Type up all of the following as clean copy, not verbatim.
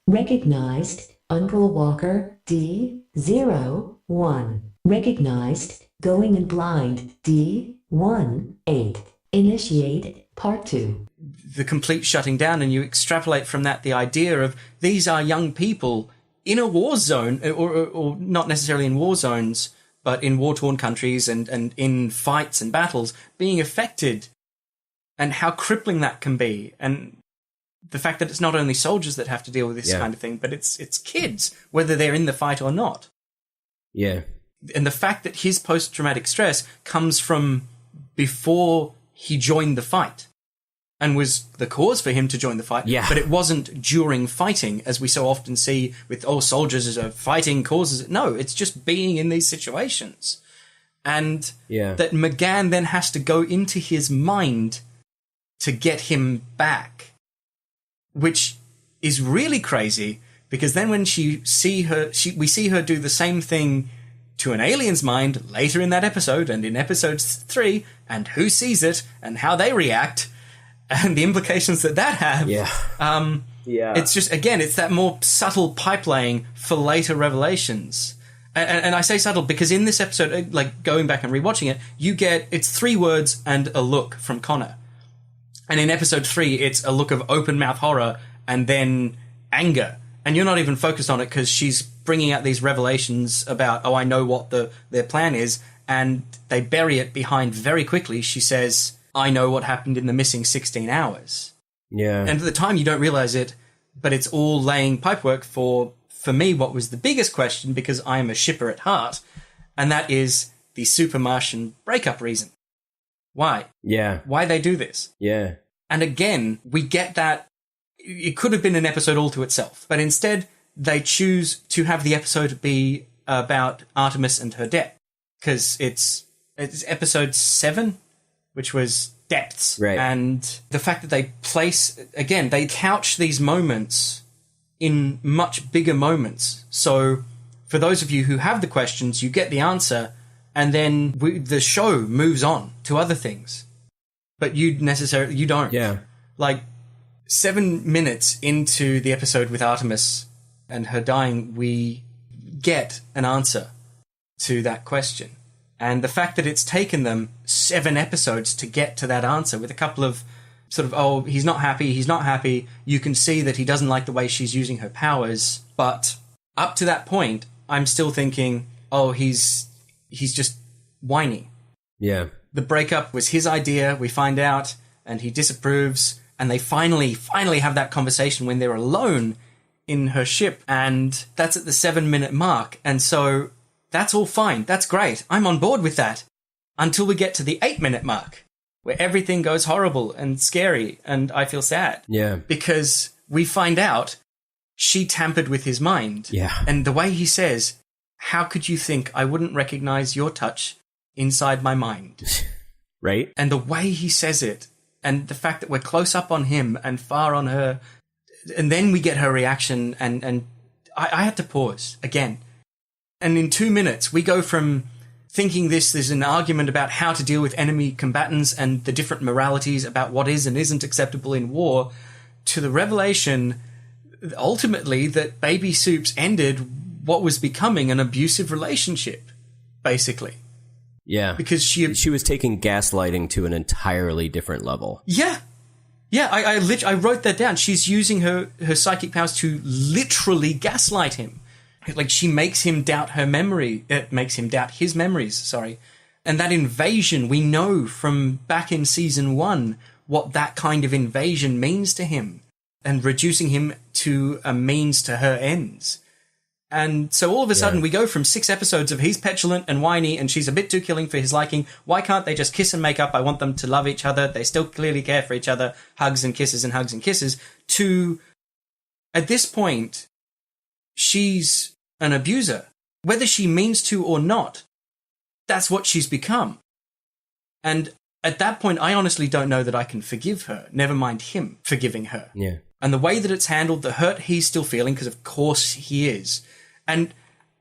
Recognized, Uncle Walker, D01. Recognized, Going in Blind, D18. Initiate, Part 2. The complete shutting down, and you extrapolate from that the idea of these are young people in a war zone, or not necessarily in war zones, but in war-torn countries and in fights and battles, being affected, and how crippling that can be. And the fact that it's not only soldiers that have to deal with this kind of thing, but it's kids, whether they're in the fight or not. Yeah. And the fact that his post-traumatic stress comes from before he joined the fight and was the cause for him to join the fight. Yeah. But it wasn't during fighting, as we so often see with, soldiers are fighting causes it. No, it's just being in these situations. And that McGann then has to go into his mind to get him back, which is really crazy, because then when we see her do the same thing to an alien's mind later in that episode, and in episode 3, and who sees it and how they react and the implications that have. It's just, again, it's that more subtle pipe laying for later revelations. And I say subtle because in this episode, like going back and rewatching it, it's 3 words and a look from Connor. And in episode 3, it's a look of open mouth horror and then anger. And you're not even focused on it because she's bringing out these revelations about, I know what their plan is. And they bury it behind very quickly. She says, I know what happened in the missing 16 hours. Yeah. And at the time, you don't realize it, but it's all laying pipework for me, what was the biggest question, because I am a shipper at heart, and that is the Super Martian breakup reason. Why? Yeah. Why they do this? Yeah. And again, we get that it could have been an episode all to itself, but instead they choose to have the episode be about Artemis and her debt, because it's episode 7, which was depths. Right. And the fact that they they couch these moments in much bigger moments. So for those of you who have the questions, you get the answer, and then the show moves on to other things. But you don't. Yeah. Like 7 minutes into the episode with Artemis and her dying, we get an answer to that question. And the fact that it's taken them 7 episodes to get to that answer with a couple of sort of, he's not happy. You can see that he doesn't like the way she's using her powers. But up to that point, I'm still thinking, he's just whiny. Yeah. The breakup was his idea, we find out, and he disapproves. And they finally have that conversation when they're alone in her ship. And that's at the 7-minute mark. And so that's all fine. That's great. I'm on board with that. Until we get to the 8-minute mark, where everything goes horrible and scary, and I feel sad. Yeah. Because we find out she tampered with his mind. Yeah. And the way he says, how could you think I wouldn't recognize your touch inside my mind? Right. And the way he says it, and the fact that we're close up on him and far on her, and then we get her reaction, and I had to pause again. And in 2 minutes, we go from thinking there's an argument about how to deal with enemy combatants and the different moralities about what is and isn't acceptable in war, to the revelation, ultimately, that Baby Soups ended what was becoming an abusive relationship, basically. Yeah. Because she was taking gaslighting to an entirely different level. Yeah. Yeah, I wrote that down. She's using her psychic powers to literally gaslight him. Like, she makes him doubt her memory. It makes him doubt his memories, sorry. And that invasion, we know from back in season 1 what that kind of invasion means to him, and reducing him to a means to her ends. And so all of a sudden we go from 6 episodes of he's petulant and whiny and she's a bit too killing for his liking. Why can't they just kiss and make up? I want them to love each other. They still clearly care for each other. Hugs and kisses and hugs and kisses. To, at this point, she's an abuser. Whether she means to or not, that's what she's become. And at that point, I honestly don't know that I can forgive her, never mind him forgiving her. Yeah. And the way that it's handled, the hurt he's still feeling, because of course he is. And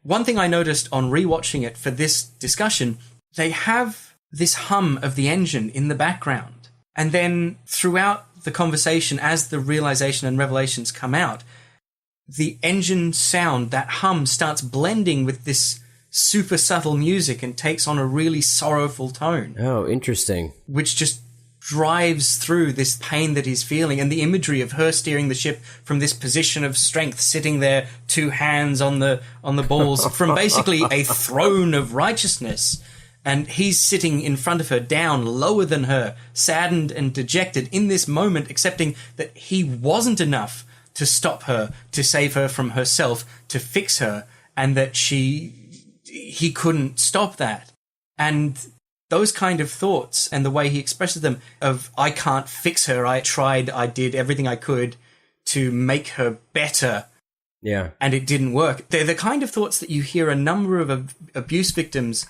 one thing I noticed on rewatching it for this discussion, they have this hum of the engine in the background. And then throughout the conversation, as the realization and revelations come out, the engine sound, that hum, starts blending with this super subtle music and takes on a really sorrowful tone. Oh, interesting. Which just drives through this pain that he's feeling, and the imagery of her steering the ship from this position of strength, sitting there, 2 hands on the balls, from basically a throne of righteousness. And he's sitting in front of her, down, lower than her, saddened and dejected in this moment, accepting that he wasn't enough to stop her, to save her from herself, to fix her, and that he couldn't stop that. And those kind of thoughts and the way he expresses them of, I can't fix her, I tried, I did everything I could to make her better. Yeah. And it didn't work. They're the kind of thoughts that you hear a number of abuse victims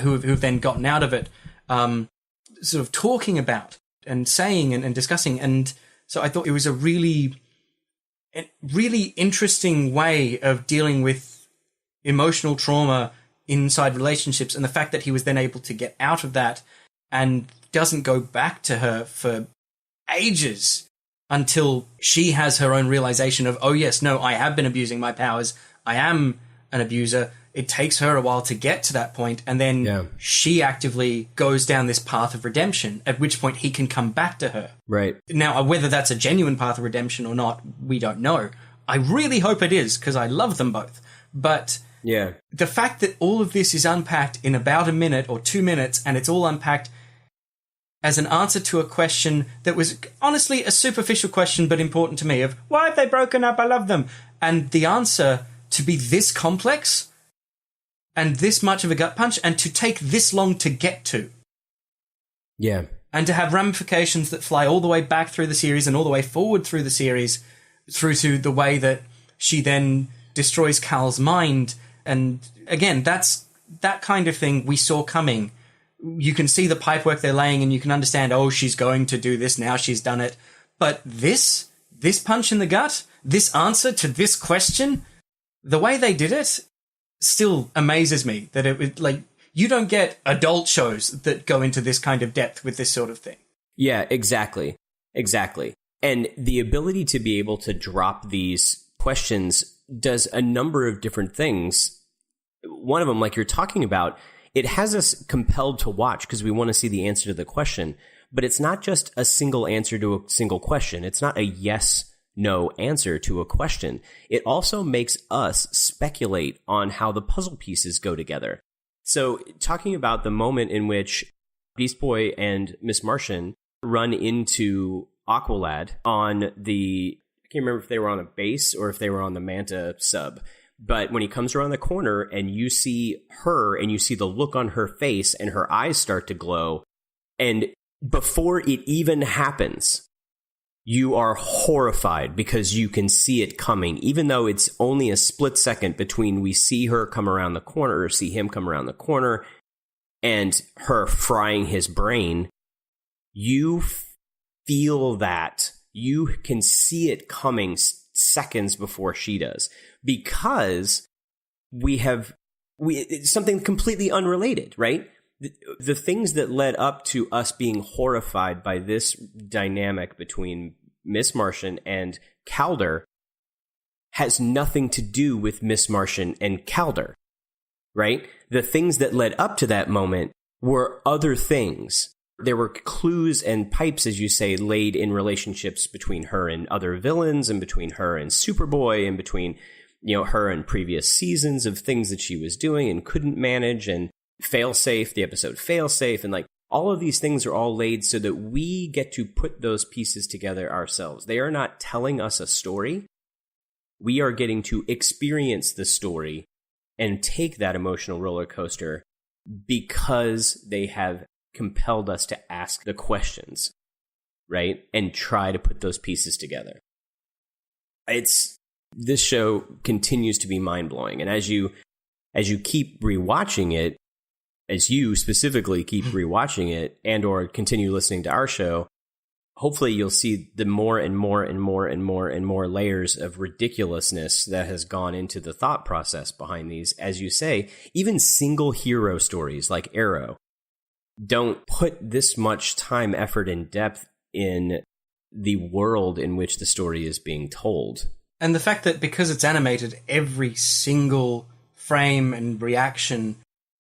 who've then gotten out of it, sort of talking about and saying and discussing. And so I thought it was a really interesting way of dealing with emotional trauma inside relationships, and the fact that he was then able to get out of that and doesn't go back to her for ages until she has her own realization of, oh yes, no, I have been abusing my powers. I am an abuser. It takes her a while to get to that point, and then she actively goes down this path of redemption, at which point he can come back to her. Right. Now, whether that's a genuine path of redemption or not, we don't know. I really hope it is, because I love them both. But the fact that all of this is unpacked in about a minute or 2 minutes, and it's all unpacked as an answer to a question that was honestly a superficial question but important to me, of why have they broken up? I love them. And the answer to be this complex and this much of a gut punch, and to take this long to get to. Yeah. And to have ramifications that fly all the way back through the series and all the way forward through the series, through to the way that she then destroys Cal's mind. And again, that's that kind of thing we saw coming. You can see the pipework they're laying, and you can understand, oh, she's going to do this now, she's done it. But this punch in the gut, this answer to this question, the way they did it still amazes me. That it would, like, you don't get adult shows that go into this kind of depth with this sort of thing. Yeah, exactly. And the ability to be able to drop these questions does a number of different things. One of them, like you're talking about, it has us compelled to watch because we want to see the answer to the question. But it's not just a single answer to a single question. It's not a yes-no answer to a question. It also makes us speculate on how the puzzle pieces go together. So talking about the moment in which Beast Boy and Miss Martian run into Aqualad on the, I can't remember if they were on a base or if they were on the Manta sub, but when he comes around the corner and you see her and you see the look on her face and her eyes start to glow, and before it even happens, you are horrified because you can see it coming, even though it's only a split second between we see her come around the corner or see him come around the corner and her frying his brain. You feel that. You can see it coming seconds before she does, because it's something completely unrelated, right? The things that led up to us being horrified by this dynamic between Miss Martian and Calder has nothing to do with Miss Martian and Calder, right? The things that led up to that moment were other things. There were clues and pipes, as you say, laid in relationships between her and other villains, and between her and Superboy, and between, her and previous seasons of things that she was doing and couldn't manage, and Failsafe, the episode Failsafe, and like all of these things are all laid so that we get to put those pieces together ourselves. They are not telling us a story. We are getting to experience the story and take that emotional roller coaster because they have compelled us to ask the questions, right? And try to put those pieces together. This show continues to be mind-blowing. And as you keep rewatching it, as you specifically keep rewatching it and or continue listening to our show, hopefully you'll see the more and more and more and more and more layers of ridiculousness that has gone into the thought process behind these. As you say, even single hero stories like Arrow don't put this much time, effort, and depth in the world in which the story is being told. And the fact that because it's animated, every single frame and reaction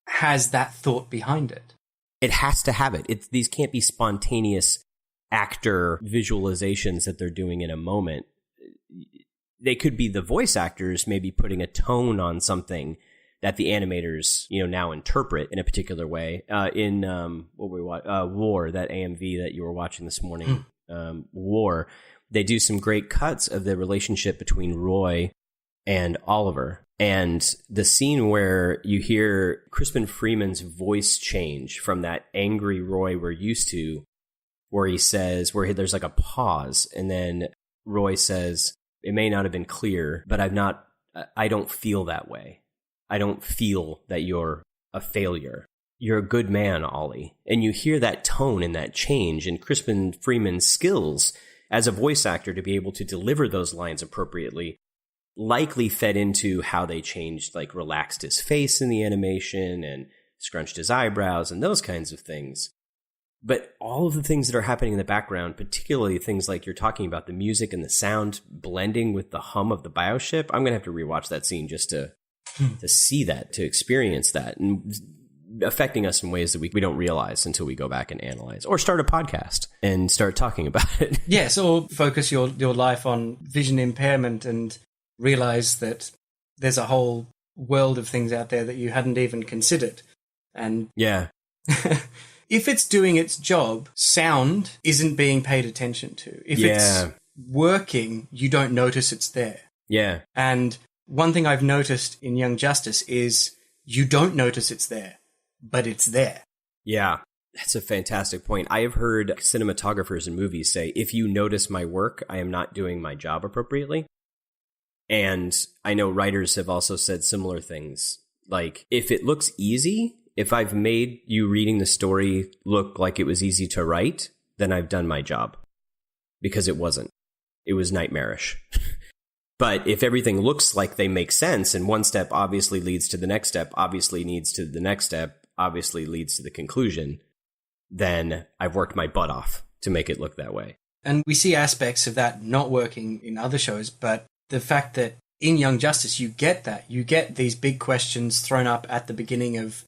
has that thought behind it. It has to have it. These can't be spontaneous actor visualizations that they're doing in a moment. They could be the voice actors maybe putting a tone on something that the animators, now interpret in a particular way. In War, that AMV that you were watching this morning, War, they do some great cuts of the relationship between Roy and Oliver. And the scene where you hear Crispin Freeman's voice change from that angry Roy we're used to, where he says, there's like a pause, and then Roy says, "It may not have been clear, but I don't feel that way. I don't feel that you're a failure. You're a good man, Ollie." And you hear that tone and that change, and Crispin Freeman's skills as a voice actor to be able to deliver those lines appropriately likely fed into how they changed, like relaxed his face in the animation and scrunched his eyebrows and those kinds of things. But all of the things that are happening in the background, particularly things like you're talking about, the music and the sound blending with the hum of the bioship, I'm going to have to rewatch that scene just to see that, to experience that, and affecting us in ways that we don't realize until we go back and analyze, or start a podcast and start talking about it. Yes, or focus your life on vision impairment and realize that there's a whole world of things out there that you hadn't even considered. And yeah. If it's doing its job, sound isn't being paid attention to. If it's working, you don't notice it's there. Yeah. And one thing I've noticed in Young Justice is you don't notice it's there, but it's there. Yeah. That's a fantastic point. I have heard cinematographers in movies say, if you notice my work, I am not doing my job appropriately. And I know writers have also said similar things. Like, if it looks easy, if I've made you reading the story look like it was easy to write, then I've done my job. Because it wasn't. It was nightmarish. But if everything looks like they make sense, and one step obviously leads to the next step, obviously leads to the next step, obviously leads to the conclusion, then I've worked my butt off to make it look that way. And we see aspects of that not working in other shows, but the fact that in Young Justice you get that. You get these big questions thrown up at the beginning of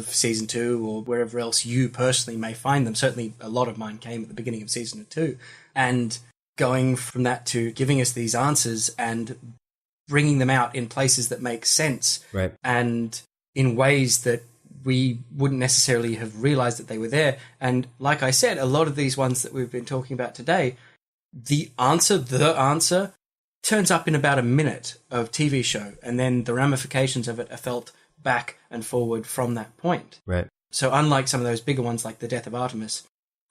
season 2 or wherever else you personally may find them. Certainly a lot of mine came at the beginning of season 2. And going from that to giving us these answers and bringing them out in places that make sense. Right. And in ways that we wouldn't necessarily have realized that they were there. And like I said, a lot of these ones that we've been talking about today, the answer turns up in about a minute of TV show, and then the ramifications of it are felt back and forward from that point. Right. So unlike some of those bigger ones like The Death of Artemis,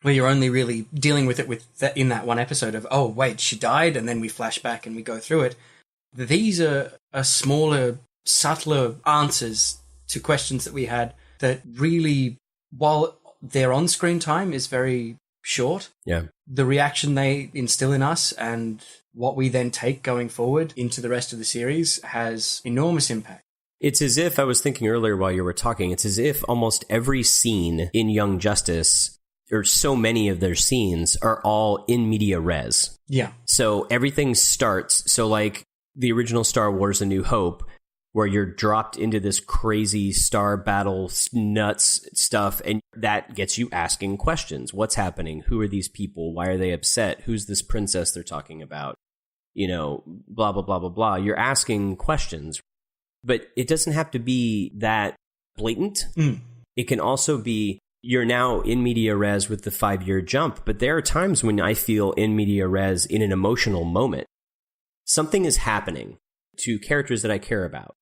where you're only really dealing with it in that one episode of, oh, wait, she died, and then we flash back and we go through it, these are smaller, subtler answers to questions that we had that really, while their on-screen time is very short, the reaction they instill in us and what we then take going forward into the rest of the series has enormous impact. It's as if, I was thinking earlier while you were talking, it's as if almost every scene in Young Justice, or so many of their scenes, are all in media res. Yeah. So everything starts, so like the original Star Wars A New Hope, where you're dropped into this crazy star battle nuts stuff, and that gets you asking questions. What's happening? Who are these people? Why are they upset? Who's this princess they're talking about? Blah, blah, blah, blah, blah. You're asking questions. But it doesn't have to be that blatant. It can also be, you're now in media res with the 5-year jump, but there are times when I feel in media res in an emotional moment. Something is happening to characters that I care about,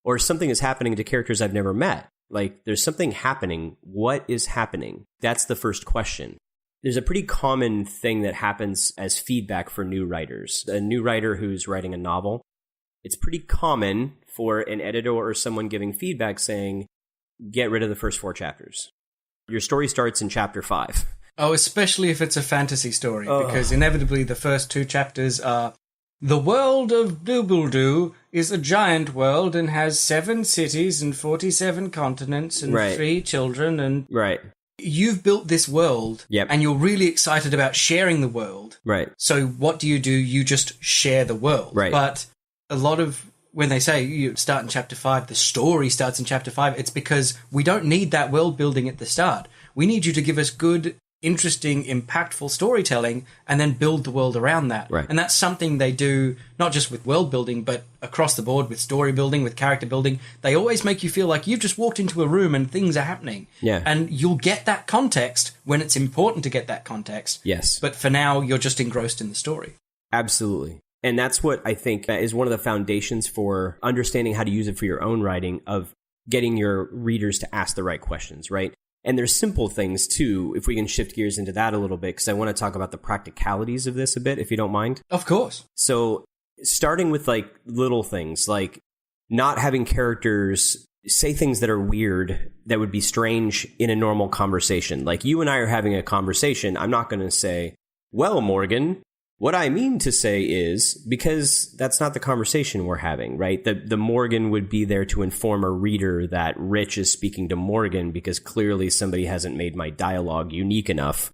or something is happening to characters I've never met. Like, there's something happening. What is happening? That's the first question. There's a pretty common thing that happens as feedback for new writers. A new writer who's writing a novel, it's pretty common for an editor or someone giving feedback saying, get rid of the first 4 chapters. Your story starts in chapter 5. Oh, especially if it's a fantasy story, because inevitably the first 2 chapters are, the world of Dooble-Doo is a giant world and has 7 cities and 47 continents and 3 children and... Right. you've built this world and you're really excited about sharing the world. Right. So what do? You just share the world. Right. But a lot of, when they say you start in chapter 5, the story starts in chapter 5, it's because we don't need that world building at the start. We need you to give us good, interesting, impactful storytelling and then build the world around that. Right. And that's something they do not just with world building, but across the board with story building, with character building. They always make you feel like you've just walked into a room and things are happening. Yeah. And you'll get that context when it's important to get that context. Yes. But for now, you're just engrossed in the story. Absolutely. And that's what I think is one of the foundations for understanding how to use it for your own writing, of getting your readers to ask the right questions, right? And there's simple things, too, if we can shift gears into that a little bit, because I want to talk about the practicalities of this a bit, if you don't mind. Of course. So starting with, like, little things, like not having characters say things that are weird, that would be strange in a normal conversation. Like, you and I are having a conversation. I'm not going to say, well, Morgan, what I mean to say is, because that's not the conversation we're having, right? The Morgan would be there to inform a reader that Rich is speaking to Morgan because clearly somebody hasn't made my dialogue unique enough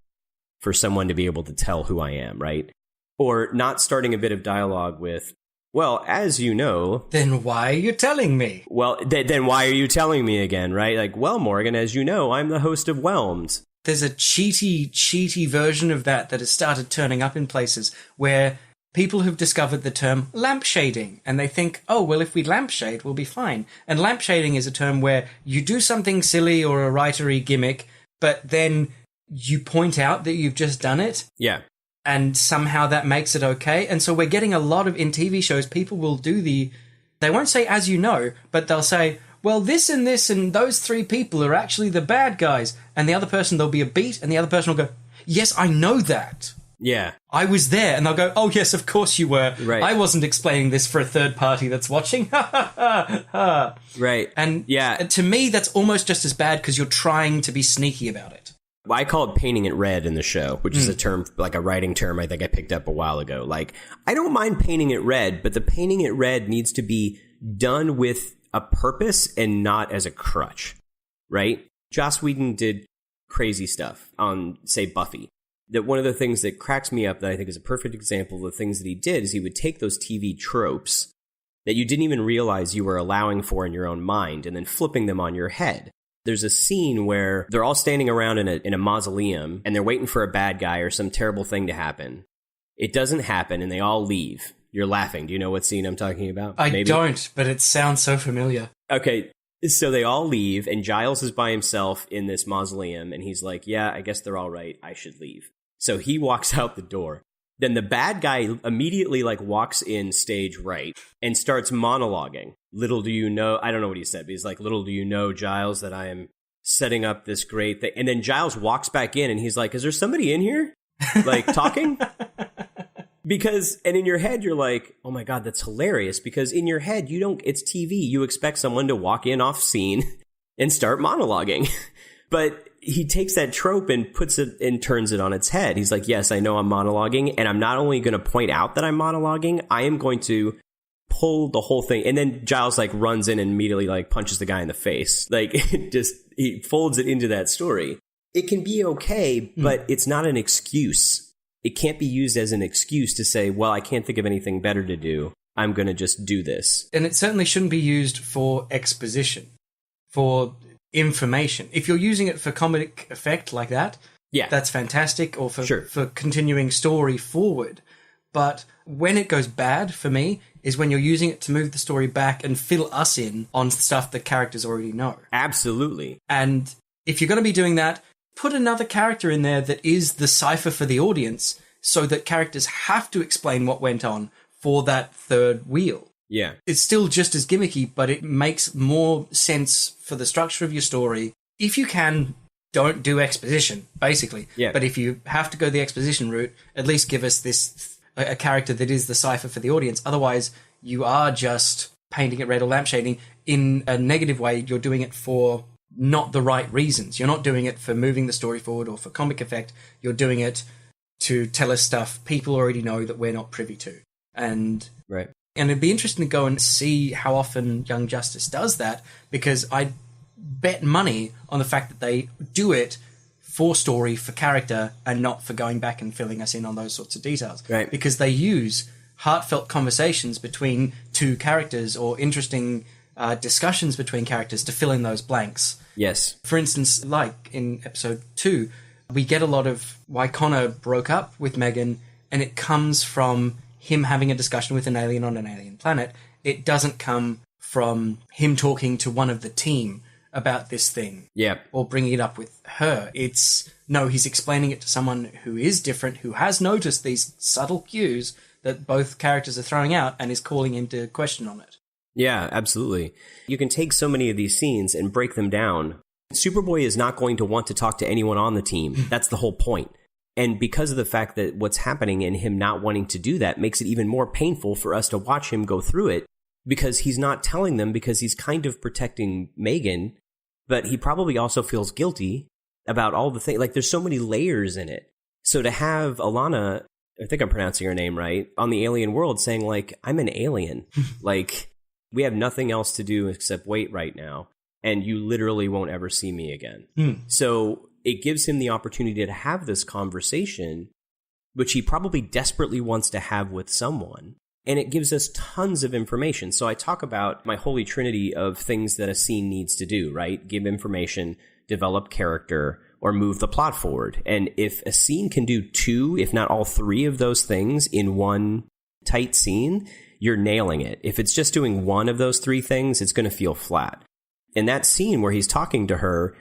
for someone to be able to tell who I am, right? Or not starting a bit of dialogue with, well, as you know... Then why are you telling me? Well, then why are you telling me again, right? Like, well, Morgan, as you know, I'm the host of Whelmed. There's a cheaty version of that has started turning up in places where people have discovered the term lampshading, and they think, oh, well, if we lampshade, we'll be fine. And lampshading is a term where you do something silly or a writery gimmick, but then you point out that you've just done it. Yeah. And somehow that makes it okay. And so we're getting a lot of, in TV shows, people will do they won't say as you know, but they'll say, well, this and those three people are actually the bad guys. And the other person, there'll be a beat, and the other person will go, yes, I know that. Yeah. I was there. And they'll go, oh, yes, of course you were. Right. I wasn't explaining this for a third party that's watching. Right. And yeah, to me, that's almost just as bad because you're trying to be sneaky about it. I call it painting it red in the show, which is a term, like a writing term I think I picked up a while ago. Like, I don't mind painting it red, but the painting it red needs to be done with a purpose and not as a crutch, right? Joss Whedon did crazy stuff on, say, Buffy. That one of the things that cracks me up that I think is a perfect example of the things that he did is he would take those TV tropes that you didn't even realize you were allowing for in your own mind and then flipping them on your head. There's a scene where they're all standing around in a mausoleum and they're waiting for a bad guy or some terrible thing to happen. It doesn't happen and they all leave. You're laughing. Do you know what scene I'm talking about? I don't, but it sounds so familiar. Okay, so they all leave and Giles is by himself in this mausoleum and he's like, yeah, I guess they're all right. I should leave. So he walks out the door. Then the bad guy immediately walks in stage right and starts monologuing. Little do you know, I don't know what he said, but he's like, little do you know, Giles, that I am setting up this great thing. And then Giles walks back in and he's like, is there somebody in here? Talking? Because, and in your head, you're like, oh my God, that's hilarious. Because in your head, it's TV. You expect someone to walk in off scene and start monologuing. But he takes that trope and puts it and turns it on its head. He's like, yes, I know I'm monologuing, and I'm not only going to point out that I'm monologuing, I am going to pull the whole thing. And then Giles runs in and immediately punches the guy in the face. He folds it into that story. It can be okay, but it's not an excuse. It can't be used as an excuse to say, well, I can't think of anything better to do. I'm going to just do this. And it certainly shouldn't be used for exposition, for information. If you're using it for comedic effect like that, yeah, that's fantastic, or for continuing story forward. But when it goes bad for me is when you're using it to move the story back and fill us in on stuff that characters already know. Absolutely. And if you're going to be doing that, put another character in there that is the cipher for the audience so that characters have to explain what went on for that third wheel. Yeah. It's still just as gimmicky, but it makes more sense for the structure of your story. If you can, don't do exposition, basically. Yeah. But if you have to go the exposition route, at least give us a character that is the cipher for the audience. Otherwise, you are just painting it red or lampshading. In a negative way, you're doing it for not the right reasons. You're not doing it for moving the story forward or for comic effect. You're doing it to tell us stuff people already know that we're not privy to. And right. And it'd be interesting to go and see how often Young Justice does that, because I bet money on the fact that they do it for story, for character, and not for going back and filling us in on those sorts of details. Right. Because they use heartfelt conversations between two characters or interesting discussions between characters to fill in those blanks. Yes. For instance, like in episode 2, we get a lot of why Connor broke up with Megan, and it comes from him having a discussion with an alien on an alien planet. It doesn't come from him talking to one of the team about this thing. Yeah. Or bringing it up with her. He's explaining it to someone who is different, who has noticed these subtle cues that both characters are throwing out and is calling into question on it. Yeah, absolutely. You can take so many of these scenes and break them down. Superboy is not going to want to talk to anyone on the team. That's the whole point. And because of the fact that what's happening and him not wanting to do that makes it even more painful for us to watch him go through it, because he's not telling them, because he's kind of protecting Megan, but he probably also feels guilty about all the things. Like, there's so many layers in it. So to have Alana, I think I'm pronouncing her name right, on the alien world saying, like, I'm an alien. Like, we have nothing else to do except wait right now, and you literally won't ever see me again. So it gives him the opportunity to have this conversation, which he probably desperately wants to have with someone. And it gives us tons of information. So I talk about my holy trinity of things that a scene needs to do, right? Give information, develop character, or move the plot forward. And if a scene can do 2, if not all 3 of those things in one tight scene, you're nailing it. If it's just doing one of those 3 things, it's going to feel flat. In that scene where he's talking to her,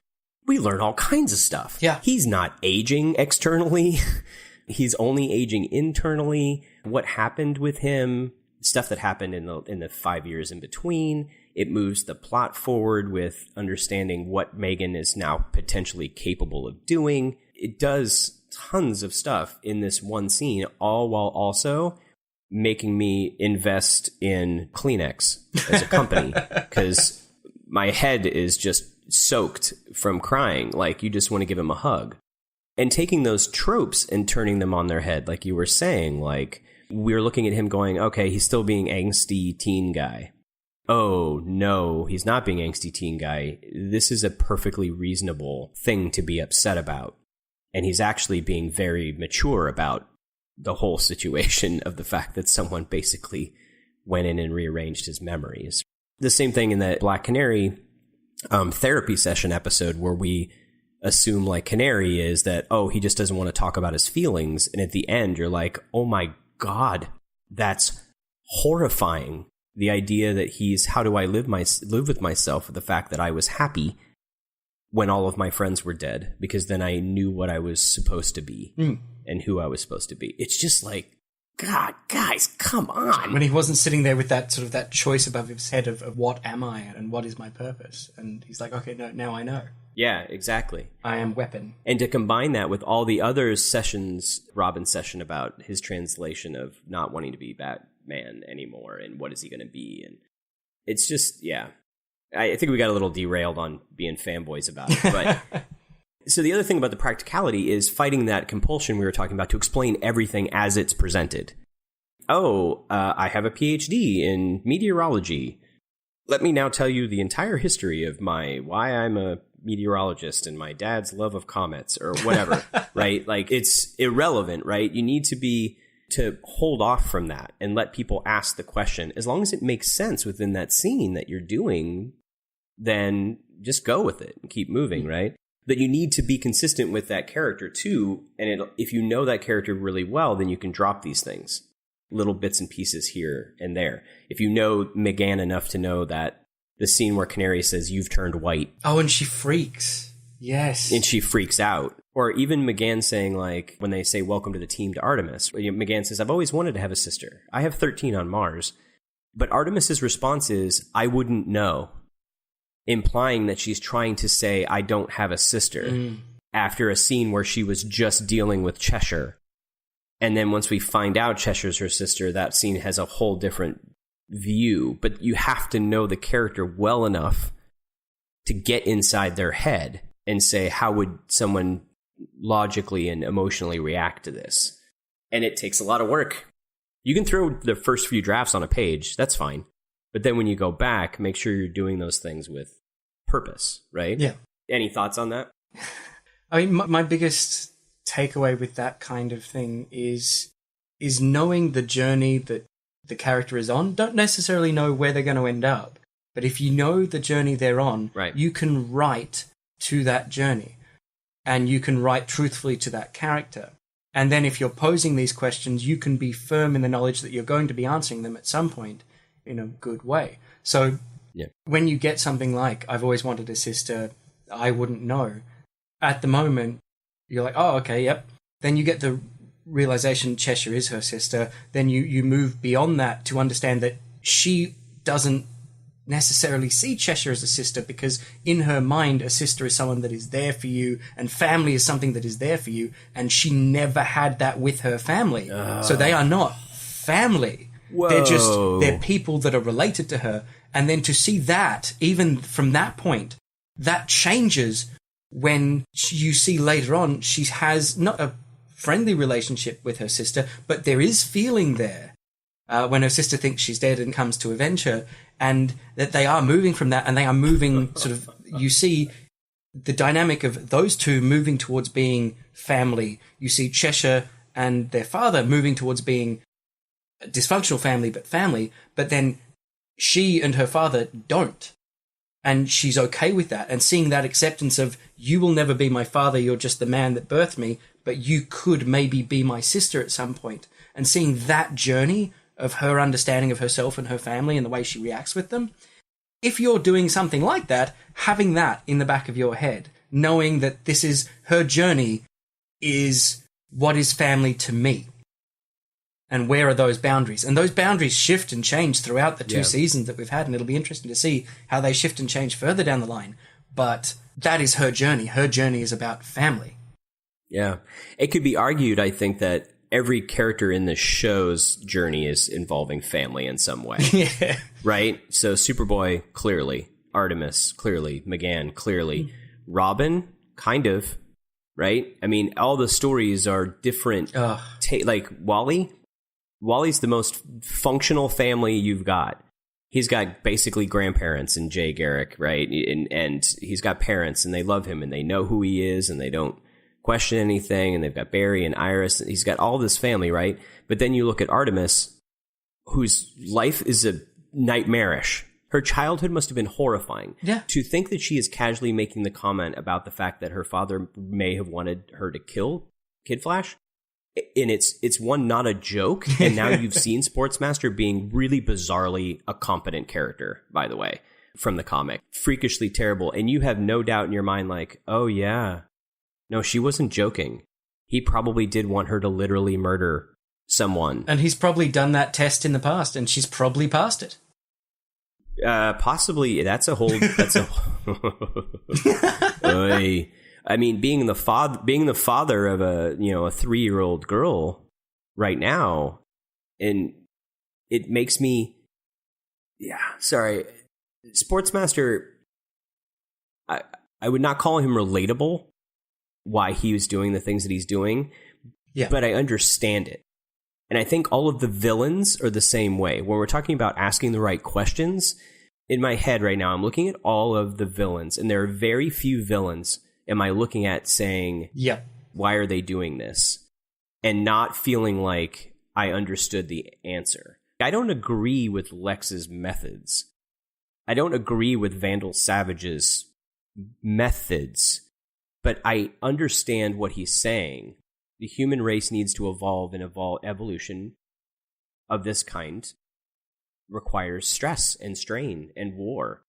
we learn all kinds of stuff. Yeah. He's not aging externally. He's only aging internally. What happened with him, stuff that happened in the 5 years in between. It moves the plot forward with understanding what Megan is now potentially capable of doing. It does tons of stuff in this one scene, all while also making me invest in Kleenex as a company, because my head is just soaked from crying. Like, you just want to give him a hug. And taking those tropes and turning them on their head, like you were saying, like, we're looking at him going, okay, he's still being angsty teen guy. Oh, no, he's not being angsty teen guy. This is a perfectly reasonable thing to be upset about. And he's actually being very mature about the whole situation of the fact that someone basically went in and rearranged his memories. The same thing in the Black Canary therapy session episode, where we assume, like, Canary is that, oh, he just doesn't want to talk about his feelings. And at the end, you're like, oh my God, that's horrifying. The idea that he's, how do I live with myself with the fact that I was happy when all of my friends were dead, because then I knew what I was supposed to be and who I was supposed to be. It's just like, God, guys, come on. When he wasn't sitting there with that sort of that choice above his head of what am I and what is my purpose? And he's like, okay, no, now I know. Yeah, exactly. I am weapon. And to combine that with all the other sessions, Robin's session about his translation of not wanting to be Batman anymore and what is he going to be. And it's just, yeah. I think we got a little derailed on being fanboys about it. But so the other thing about the practicality is fighting that compulsion we were talking about to explain everything as it's presented. Oh, I have a PhD in meteorology. Let me now tell you the entire history of why I'm a meteorologist and my dad's love of comets or whatever, right? Like, it's irrelevant, right? You need to hold off from that and let people ask the question. As long as it makes sense within that scene that you're doing, then just go with it and keep moving, right? But you need to be consistent with that character too. And if you know that character really well, then you can drop these things, little bits and pieces here and there. If you know McGann enough to know that the scene where Canary says, "You've turned white." Oh, and she freaks. Yes. And she freaks out. Or even McGann saying, like, when they say, "Welcome to the team to Artemis," McGann says, "I've always wanted to have a sister. I have 13 on Mars." But Artemis's response is, "I wouldn't know," implying that she's trying to say, "I don't have a sister," after a scene where she was just dealing with Cheshire. And then once we find out Cheshire's her sister, that scene has a whole different view. But you have to know the character well enough to get inside their head and say, how would someone logically and emotionally react to this? And it takes a lot of work. You can throw the first few drafts on a page, that's fine. But then when you go back, make sure you're doing those things with purpose, right? Yeah. Any thoughts on that? I mean, my biggest takeaway with that kind of thing is knowing the journey that the character is on. Don't necessarily know where they're going to end up, but if you know the journey they're on, right, you can write to that journey, and you can write truthfully to that character. And then if you're posing these questions, you can be firm in the knowledge that you're going to be answering them at some point in a good way. So when you get something like, I've always wanted a sister, I wouldn't know, at the moment, you're like, oh, okay, yep. Then you get the realization Cheshire is her sister. Then you move beyond that to understand that she doesn't necessarily see Cheshire as a sister, because in her mind, a sister is someone that is there for you, and family is something that is there for you, and she never had that with her family. So they are not family. Whoa. They're people that are related to her. And then to see that, even from that point, that changes when you see later on she has not a friendly relationship with her sister, but there is feeling there when her sister thinks she's dead and comes to avenge her, and that they are moving from that, and they are moving sort of, you see the dynamic of those two moving towards being family. You see Cheshire and their father moving towards being a dysfunctional family, but then she and her father don't. And she's okay with that. And seeing that acceptance of, you will never be my father, you're just the man that birthed me, but you could maybe be my sister at some point. And seeing that journey of her understanding of herself and her family and the way she reacts with them. If you're doing something like that, having that in the back of your head, knowing that this is her journey, is what is family to me. And where are those boundaries? And those boundaries shift and change throughout the two seasons that we've had, and it'll be interesting to see how they shift and change further down the line. But that is her journey. Her journey is about family. Yeah. It could be argued, I think, that every character in the show's journey is involving family in some way. Yeah. Right? So Superboy, clearly. Artemis, clearly. McGann, clearly. Robin, kind of. Right? I mean, all the stories are different. Like Wally's the most functional family you've got. He's got basically grandparents and Jay Garrick, right? And he's got parents, and they love him, and they know who he is, and they don't question anything, and they've got Barry and Iris. And he's got all this family, right? But then you look at Artemis, whose life is a nightmarish. Her childhood must have been horrifying. Yeah. To think that she is casually making the comment about the fact that her father may have wanted her to kill Kid Flash, and it's one, not a joke, and now you've seen Sportsmaster being really bizarrely a competent character, by the way, from the comic. Freakishly terrible, and you have no doubt in your mind, like, oh yeah, no, she wasn't joking. He probably did want her to literally murder someone. And he's probably done that test in the past, and she's probably passed it. Possibly. That's a Oy. I mean, being the father of a 3-year-old girl right now, and it makes me, sorry, Sportsmaster, I would not call him relatable, why he was doing the things that he's doing, but I understand it. And I think all of the villains are the same way. When we're talking about asking the right questions, in my head right now, I'm looking at all of the villains, and there are very few villains am I looking at saying, why are they doing this? And not feeling like I understood the answer. I don't agree with Lex's methods. I don't agree with Vandal Savage's methods, but I understand what he's saying. The human race needs to evolve, and evolution of this kind requires stress and strain and war.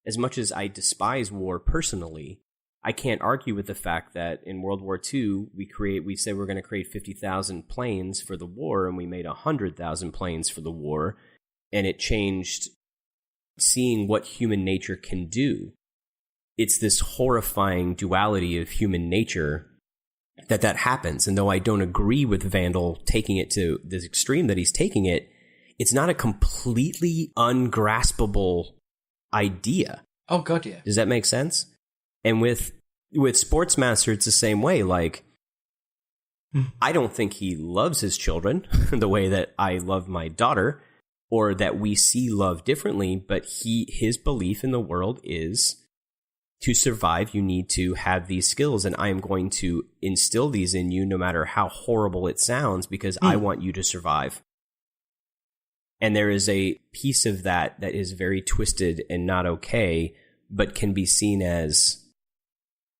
As much as I despise war personally, I can't argue with the fact that in World War II, we said we're going to create 50,000 planes for the war, and we made 100,000 planes for the war, and it changed seeing what human nature can do. It's this horrifying duality of human nature that happens. And though I don't agree with Vandal taking it to this extreme that he's taking it, it's not a completely ungraspable idea. Oh, God, yeah. Does that make sense? And with Sportsmaster, it's the same way. Like, I don't think he loves his children the way that I love my daughter, or that we see love differently, but his belief in the world is to survive, you need to have these skills, and I am going to instill these in you no matter how horrible it sounds, because I want you to survive. And there is a piece of that that is very twisted and not okay, but can be seen as,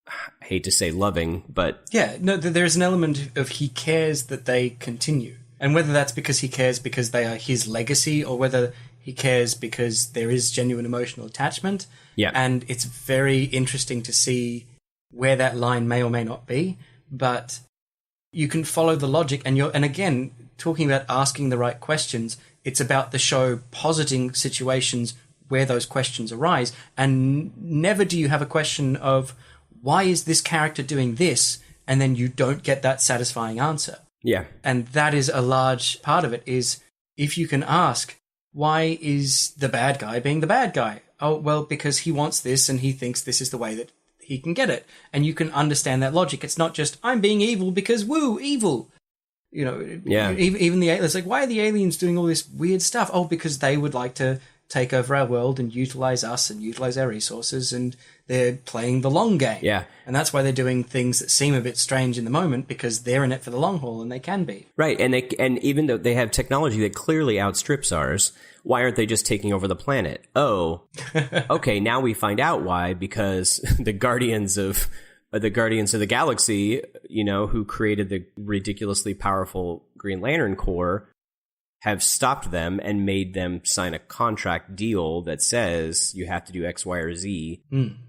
I hate to say loving, but... Yeah, no, there's an element of he cares that they continue. And whether that's because he cares because they are his legacy, or whether he cares because there is genuine emotional attachment. Yeah. And it's very interesting to see where that line may or may not be. But you can follow the logic, and again, talking about asking the right questions, it's about the show positing situations where those questions arise. And never do you have a question of, why is this character doing this? And then you don't get that satisfying answer. Yeah. And that is a large part of it, is if you can ask, why is the bad guy being the bad guy? Oh, well, because he wants this and he thinks this is the way that he can get it. And you can understand that logic. It's not just, I'm being evil because, woo, evil. You know, yeah. Even the aliens, like, why are the aliens doing all this weird stuff? Oh, because they would like to take over our world and utilize us and utilize our resources, and they're playing the long game. Yeah. And that's why they're doing things that seem a bit strange in the moment, because they're in it for the long haul, and they can be. Right. And even though they have technology that clearly outstrips ours, why aren't they just taking over the planet? Oh, okay, now we find out why, because the Guardians of the Galaxy, you know, who created the ridiculously powerful Green Lantern Corps, have stopped them and made them sign a contract deal that says you have to do X, Y, or Z.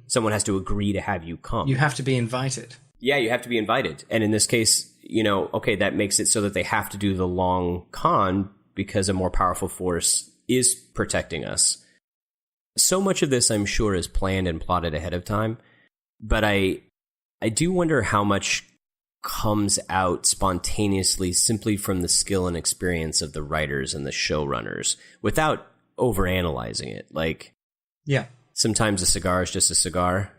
Someone has to agree to have you come. You have to be invited. Yeah, you have to be invited. And in this case, you know, okay, that makes it so that they have to do the long con because a more powerful force is protecting us. So much of this, I'm sure, is planned and plotted ahead of time. But I do wonder how much comes out spontaneously simply from the skill and experience of the writers and the showrunners without overanalyzing it. Like, yeah, sometimes a cigar is just a cigar.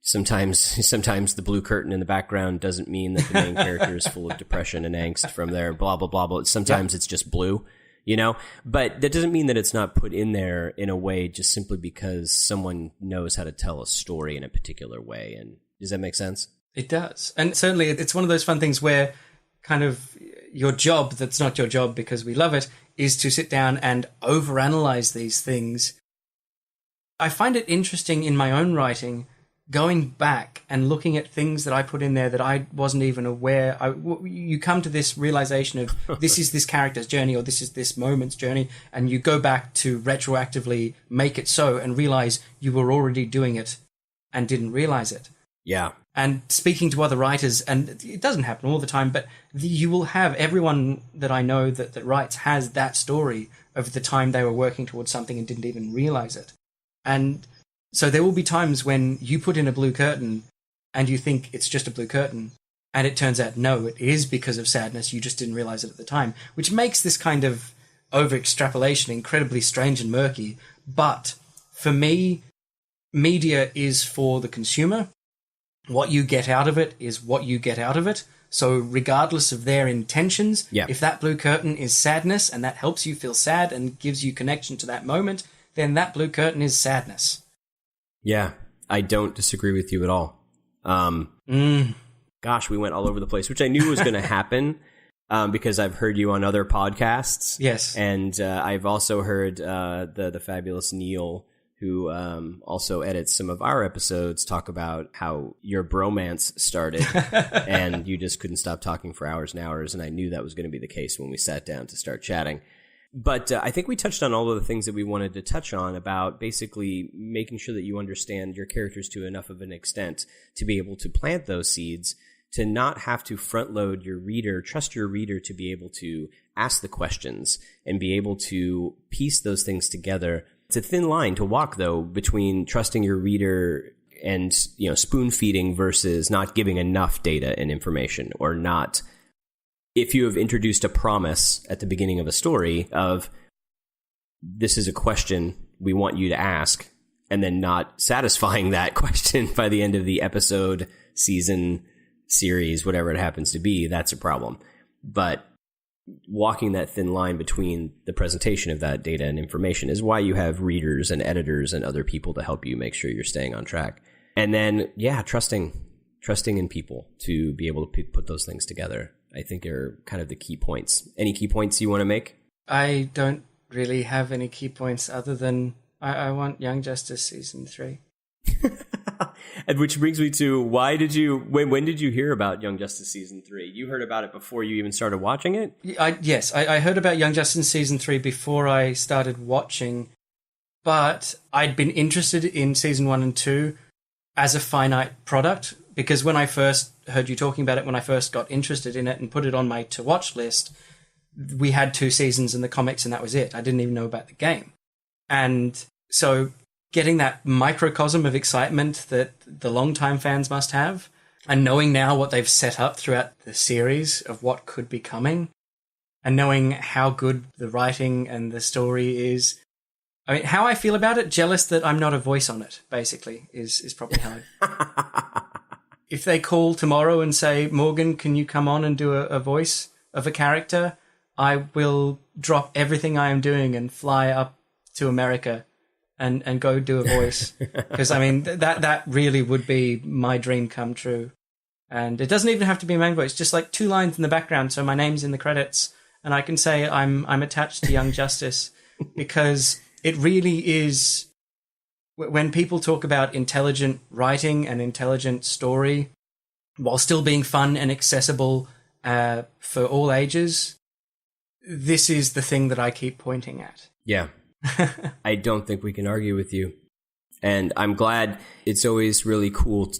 Sometimes the blue curtain in the background doesn't mean that the main character is full of depression and angst from their blah, blah, blah, blah. Sometimes it's just blue, you know? But that doesn't mean that it's not put in there in a way just simply because someone knows how to tell a story in a particular way. And does that make sense? It does. And certainly it's one of those fun things where kind of your job, that's not your job because we love it, is to sit down and overanalyze these things. I find it interesting in my own writing, going back and looking at things that I put in there that I wasn't even aware. You come to this realization of this is this character's journey, or this is this moment's journey, and you go back to retroactively make it so and realize you were already doing it and didn't realize it. Yeah. And speaking to other writers, and it doesn't happen all the time, but you will have, everyone that I know that writes has that story of the time they were working towards something and didn't even realize it. And so there will be times when you put in a blue curtain and you think it's just a blue curtain, and it turns out, no, it is because of sadness. You just didn't realize it at the time, which makes this kind of over-extrapolation incredibly strange and murky. But for me, media is for the consumer. What you get out of it is what you get out of it. So regardless of their intentions, if that blue curtain is sadness and that helps you feel sad and gives you connection to that moment, then that blue curtain is sadness. Yeah, I don't disagree with you at all. Gosh, we went all over the place, which I knew was going to happen because I've heard you on other podcasts. Yes. And I've also heard the fabulous Neil, who also edits some of our episodes, talk about how your bromance started and you just couldn't stop talking for hours and hours. And I knew that was going to be the case when we sat down to start chatting. But I think we touched on all of the things that we wanted to touch on about basically making sure that you understand your characters to enough of an extent to be able to plant those seeds, to not have to front load your reader, trust your reader to be able to ask the questions and be able to piece those things together. It's a thin line to walk, though, between trusting your reader and, you know, spoon feeding versus not giving enough data and information, or not. If you have introduced a promise at the beginning of a story of this is a question we want you to ask, and then not satisfying that question by the end of the episode, season, series, whatever it happens to be, that's a problem. But walking that thin line between the presentation of that data and information is why you have readers and editors and other people to help you make sure you're staying on track. And then, trusting in people to be able to put those things together, I think are kind of the key points. Any key points you want to make? I don't really have any key points other than I want Young Justice Season 3. And which brings me to, when did you hear about Young Justice Season 3? You heard about it before you even started watching it? Yes, I heard about Young Justice Season 3 before I started watching, but I'd been interested in Season 1 and 2 as a finite product, because when I first heard you talking about it, when I first got interested in it and put it on my to-watch list, we had 2 seasons in the comics and that was it. I didn't even know about the game. And so getting that microcosm of excitement that the longtime fans must have, and knowing now what they've set up throughout the series of what could be coming, and knowing how good the writing and the story is. I mean, how I feel about it, jealous that I'm not a voice on it, basically, is probably how If they call tomorrow and say, Morgan, can you come on and do a voice of a character? I will drop everything I am doing and fly up to America and go do a voice. Because, I mean, that really would be my dream come true. And it doesn't even have to be a main voice, just like 2 lines in the background so my name's in the credits and I can say I'm attached to Young Justice. Because it really is, when people talk about intelligent writing and intelligent story while still being fun and accessible for all ages, this is the thing that I keep pointing at. Yeah. I don't think we can argue with you. And I'm glad. It's always really cool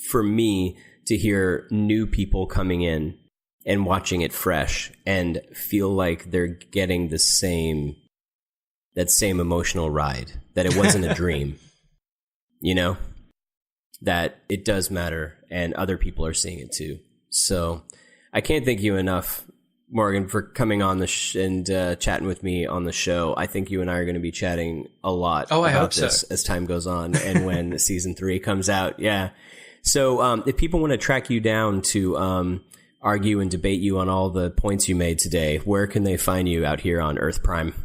for me to hear new people coming in and watching it fresh and feel like they're getting that same emotional ride, that it wasn't a dream, that it does matter and other people are seeing it too. So I can't thank you enough, Morgan, for coming on and chatting with me on the show. I think you and I are going to be chatting a lot about this as time goes on and when season 3 comes out. Yeah. So if people want to track you down to argue and debate you on all the points you made today, where can they find you out here on Earth Prime?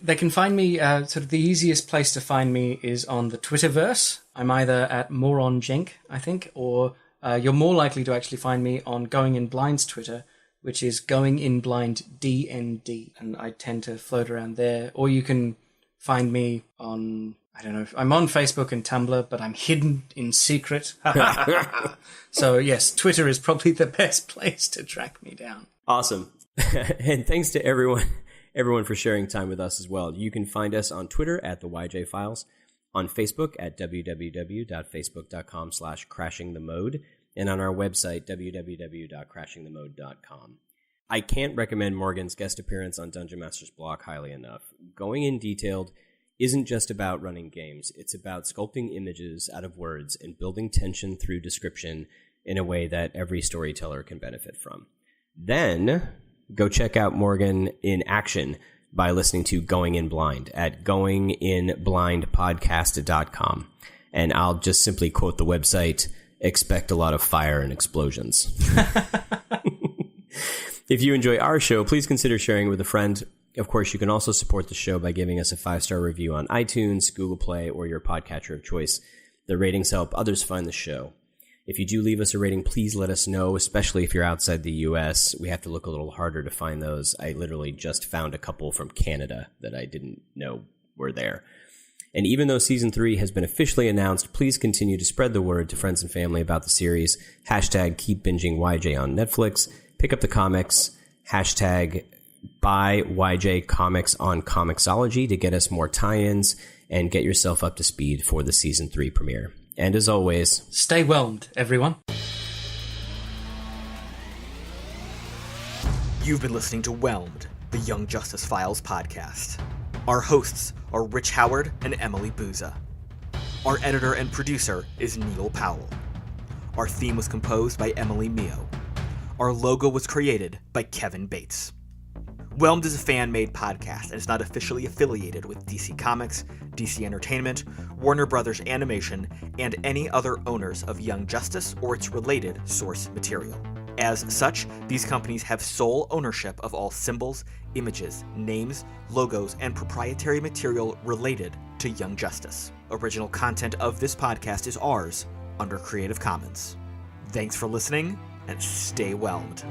They can find me, sort of the easiest place to find me is on the Twitterverse. I'm either at Morgan Jenkins, I think, or you're more likely to actually find me on Going In Blind's Twitter, which is Going In Blind DND, and I tend to float around there. Or you can find me on, I don't know, I'm on Facebook and Tumblr, but I'm hidden in secret. So yes, Twitter is probably the best place to track me down. Awesome. And thanks to everyone for sharing time with us as well. You can find us on Twitter at the YJ Files, on Facebook at www.facebook.com/crashingthemode, and on our website, www.crashingthemode.com. I can't recommend Morgan's guest appearance on Dungeon Master's blog highly enough. Going In Detailed isn't just about running games. It's about sculpting images out of words and building tension through description in a way that every storyteller can benefit from. Then go check out Morgan in action by listening to Going In Blind at goinginblindpodcast.com. And I'll just simply quote the website, expect a lot of fire and explosions. If you enjoy our show, please consider sharing it with a friend. Of course, you can also support the show by giving us a 5-star review on iTunes, Google Play, or your podcatcher of choice. The ratings help others find the show. If you do leave us a rating, please let us know, especially if you're outside the U.S. We have to look a little harder to find those. I literally just found a couple from Canada that I didn't know were there. And even though Season 3 has been officially announced, please continue to spread the word to friends and family about the series. Hashtag keep binging YJ on Netflix. Pick up the comics. Hashtag buy YJ comics on Comixology to get us more tie-ins and get yourself up to speed for the Season 3 premiere. And as always, stay whelmed, everyone. You've been listening to Whelmed, the Young Justice Files podcast. Our hosts are Rich Howard and Emily Booza. Our editor and producer is Neil Powell. Our theme was composed by Emily Mio. Our logo was created by Kevin Bates. Whelmed is a fan-made podcast and is not officially affiliated with DC Comics, DC Entertainment, Warner Brothers Animation, and any other owners of Young Justice or its related source material. As such, these companies have sole ownership of all symbols, images, names, logos, and proprietary material related to Young Justice. Original content of this podcast is ours, under Creative Commons. Thanks for listening, and stay whelmed.